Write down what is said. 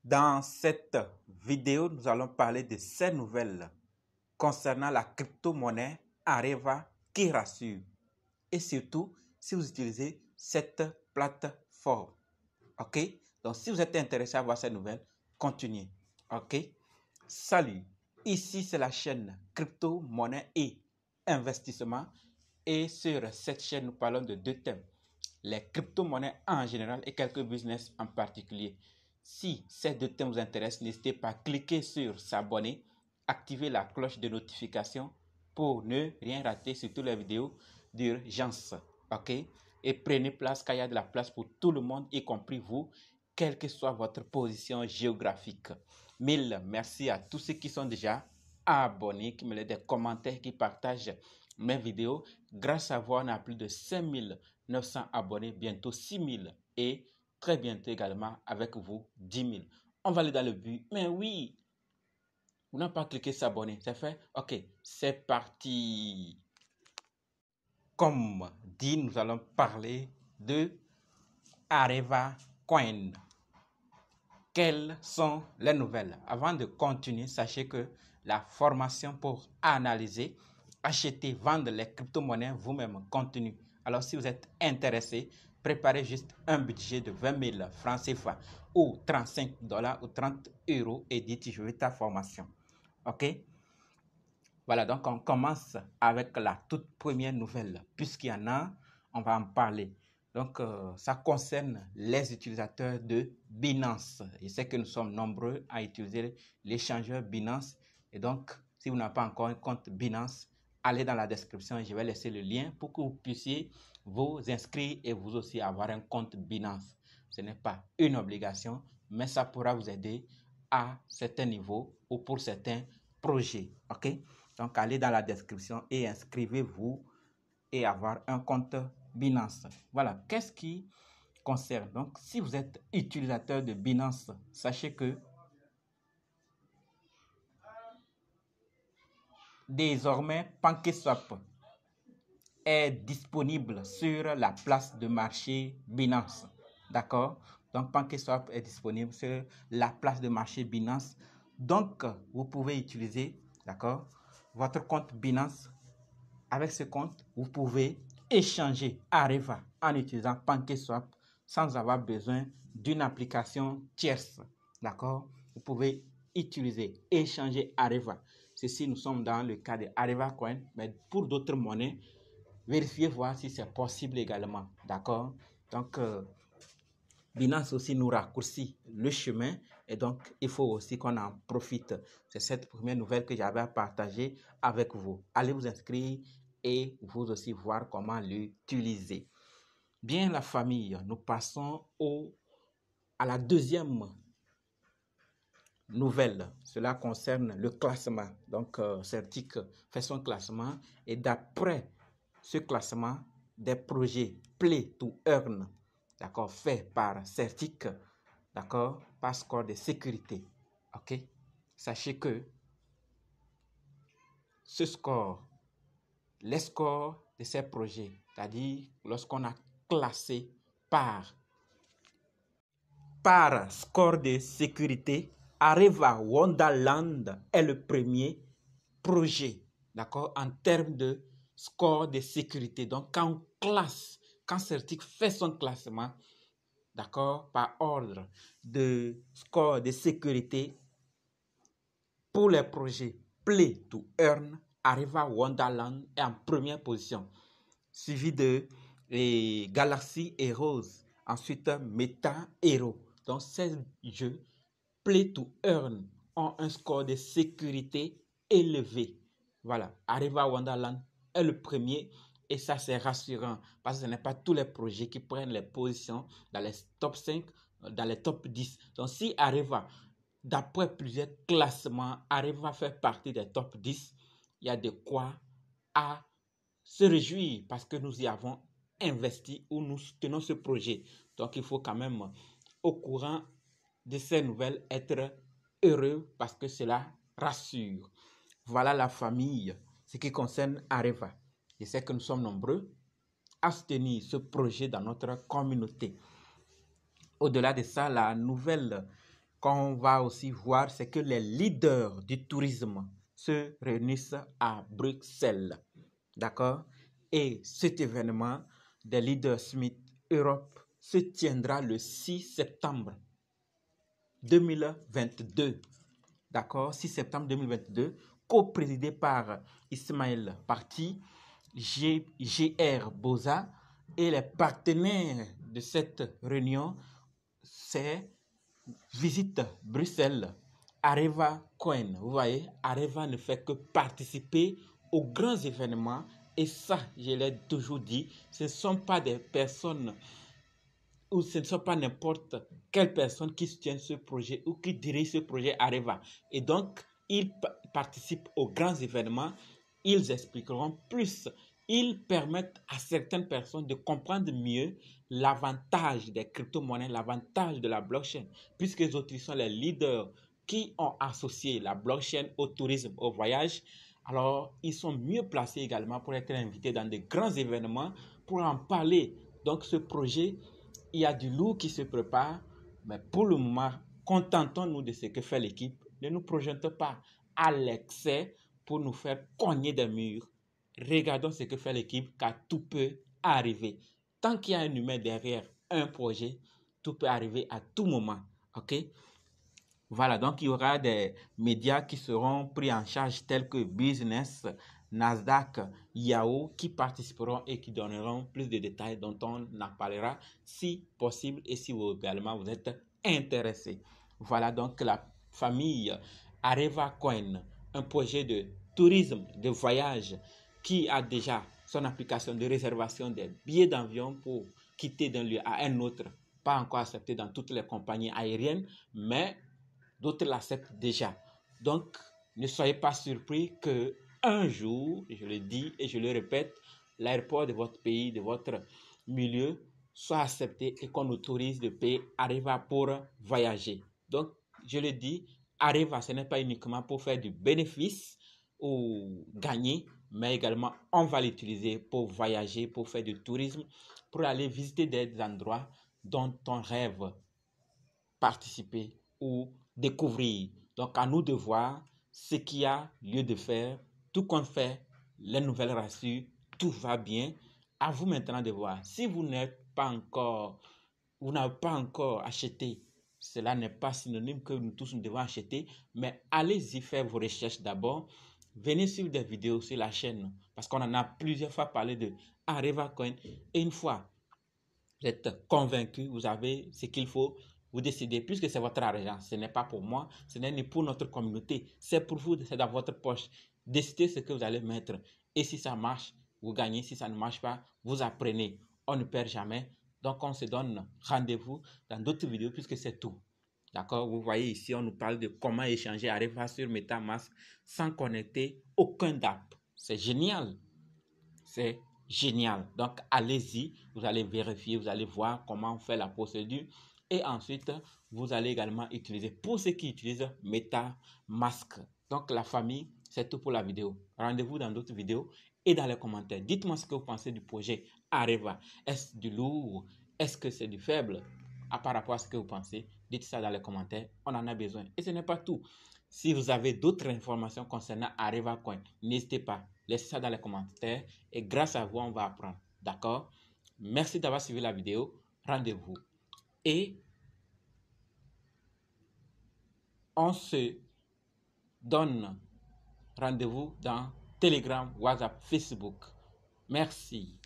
Dans cette vidéo, nous allons parler de 7 nouvelles concernant la crypto-monnaie Areva qui rassure. Et surtout, si vous utilisez cette plateforme. OK? Donc, si vous êtes intéressé à voir ces nouvelles, continuez. OK? Salut! Ici, c'est la chaîne Crypto-monnaie et investissement. Et sur cette chaîne, nous parlons de 2 thèmes. Les crypto-monnaies en général et quelques business en particulier. Si ces 2 thèmes vous intéressent, n'hésitez pas à cliquer sur s'abonner, activer la cloche de notification pour ne rien rater sur toutes les vidéos d'urgence. OK? Et prenez place car il y a de la place pour tout le monde, y compris vous, quelle que soit votre position géographique. Mille merci à tous ceux qui sont déjà abonnés, qui me laissent des commentaires, qui partagent mes vidéos. Grâce à vous, on a plus de 5900 abonnés, bientôt 6000 et très bientôt également avec vous 10 000. On va aller dans le but. Mais oui, vous n'avez pas cliqué s'abonner, c'est fait? Ok, c'est parti. Comme dit, nous allons parler de Areva Coin. Quelles sont les nouvelles? Avant de continuer, sachez que la formation pour analyser, acheter, vendre les crypto-monnaies vous-même continue. Alors, si vous êtes intéressé, préparez juste un budget de 20 000 francs CFA ou 35 $ ou 30 € et dites je veux ta formation. OK? Voilà, donc on commence avec la toute première nouvelle. Puisqu'il y en a, on va en parler. Donc, ça concerne les utilisateurs de Binance. Je sais que nous sommes nombreux à utiliser l'échangeur Binance. Et donc, si vous n'avez pas encore un compte Binance, allez dans la description. Je vais laisser le lien pour que vous puissiez vous inscrire et vous aussi avoir un compte Binance. Ce n'est pas une obligation, mais ça pourra vous aider à certains niveaux ou pour certains projets. OK? Donc, allez dans la description et inscrivez-vous et avoir un compte Binance. Voilà, qu'est-ce qui concerne? Donc, si vous êtes utilisateur de Binance, sachez que désormais, PancakeSwap est disponible sur la place de marché Binance. D'accord? Donc, PancakeSwap est disponible sur la place de marché Binance. Donc, vous pouvez utiliser, d'accord, votre compte Binance. Avec ce compte, vous pouvez échanger Areva en utilisant PancakeSwap sans avoir besoin d'une application tierce. D'accord? Vous pouvez utiliser, échanger Areva. Ceci, nous sommes dans le cas de Areva Coin, mais pour d'autres monnaies, vérifiez voir si c'est possible également. D'accord? Donc, Binance aussi nous raccourcit le chemin et donc il faut aussi qu'on en profite. C'est cette première nouvelle que j'avais à partager avec vous. Allez vous inscrire et vous aussi voir comment l'utiliser. Bien la famille, nous passons à la deuxième nouvelle. Cela concerne le classement. Donc Certic fait son classement et d'après ce classement, des projets Play to Earn, d'accord, fait par Certic, d'accord, par score de sécurité. Ok, sachez que ce score, les scores de ces projets, c'est-à-dire lorsqu'on a classé par score de sécurité, Areva Wonderland est le premier projet, d'accord, en termes de score de sécurité. Donc, quand on classe, quand Certic fait son classement, d'accord, par ordre de score de sécurité, pour les projets Play to Earn, Areva Wonderland est en première position, suivi de Galaxy Heroes, ensuite Meta Hero. Donc, ces jeux Play to Earn ont un score de sécurité élevé. Voilà, Areva Wonderland est le premier et ça c'est rassurant parce que ce n'est pas tous les projets qui prennent les positions dans les top 5, dans les top 10. Donc, si Areva, d'après plusieurs classements, Areva fait partie des top 10, il y a de quoi à se réjouir parce que nous y avons investi ou nous soutenons ce projet. Donc, il faut quand même, au courant de ces nouvelles, être heureux parce que cela rassure. Voilà la famille, ce qui concerne Areva. Je sais que nous sommes nombreux à soutenir ce projet dans notre communauté. Au-delà de ça, la nouvelle qu'on va aussi voir, c'est que les leaders du tourisme se réunissent à Bruxelles. D'accord? Et cet événement des Leaders Summit Europe se tiendra le 6 septembre 2022. D'accord? 6 septembre 2022, co-présidé par Ismaël Parti, GR Boza, et les partenaires de cette réunion, c'est Visite Bruxelles, Areva Cohen. Vous voyez, Areva ne fait que participer aux grands événements. Et ça, je l'ai toujours dit, ce ne sont pas des personnes ou ce ne sont pas n'importe quelle personne qui soutient ce projet ou qui dirige ce projet Areva. Et donc, ils participent aux grands événements, ils expliqueront plus, ils permettent à certaines personnes de comprendre mieux l'avantage des crypto-monnaies, l'avantage de la blockchain, puisque les autres sont les leaders qui ont associé la blockchain au tourisme, au voyage. Alors, ils sont mieux placés également pour être invités dans de grands événements, pour en parler. Donc, ce projet, il y a du lourd qui se prépare, mais pour le moment, contentons-nous de ce que fait l'équipe. Ne nous projetons pas à l'excès pour nous faire cogner des murs. Regardons ce que fait l'équipe, car tout peut arriver. Tant qu'il y a un humain derrière un projet, tout peut arriver à tout moment. OK? Voilà, donc il y aura des médias qui seront pris en charge tels que Business, Nasdaq, Yahoo, qui participeront et qui donneront plus de détails dont on en parlera si possible et si vous également vous êtes intéressé. Voilà donc la famille Areva Coin, un projet de tourisme, de voyage qui a déjà son application de réservation des billets d'avion pour quitter d'un lieu à un autre, pas encore accepté dans toutes les compagnies aériennes, mais d'autres l'acceptent déjà. Donc, ne soyez pas surpris que un jour, je le dis et je le répète, l'aéroport de votre pays, de votre milieu, soit accepté et qu'on autorise de payer Areva pour voyager. Donc, je le dis, Areva, ce n'est pas uniquement pour faire du bénéfice ou gagner, mais également on va l'utiliser pour voyager, pour faire du tourisme, pour aller visiter des endroits dont on rêve participer ou découvrir. Donc, à nous de voir ce qu'il y a lieu de faire, tout compte fait, les nouvelles rassurent, tout va bien. À vous maintenant de voir. Si vous n'êtes pas encore, vous n'avez pas encore acheté, cela n'est pas synonyme que nous tous nous devons acheter, mais allez-y faire vos recherches d'abord. Venez suivre des vidéos sur la chaîne parce qu'on en a plusieurs fois parlé de Areva Coin. Et une fois vous êtes convaincu, vous avez ce qu'il faut, vous décidez, puisque c'est votre argent, ce n'est pas pour moi, ce n'est ni pour notre communauté, c'est pour vous, c'est dans votre poche. Décidez ce que vous allez mettre. Et si ça marche, vous gagnez. Si ça ne marche pas, vous apprenez. On ne perd jamais. Donc, on se donne rendez-vous dans d'autres vidéos puisque c'est tout. D'accord? Vous voyez ici, on nous parle de comment échanger Areva sur MetaMask sans connecter aucun DApp. C'est génial. C'est génial. Donc, allez-y, vous allez vérifier, vous allez voir comment on fait la procédure. Et ensuite, vous allez également utiliser, pour ceux qui utilisent MetaMask. Donc, la famille, c'est tout pour la vidéo. Rendez-vous dans d'autres vidéos et dans les commentaires. Dites-moi ce que vous pensez du projet Areva. Est-ce du lourd? Est-ce que c'est du faible? Par rapport à ce que vous pensez, dites ça dans les commentaires. On en a besoin. Et ce n'est pas tout. Si vous avez d'autres informations concernant Areva Coin, n'hésitez pas. Laissez ça dans les commentaires et grâce à vous, on va apprendre. D'accord? Merci d'avoir suivi la vidéo. Rendez-vous. Et on se donne rendez-vous dans Telegram, WhatsApp, Facebook. Merci.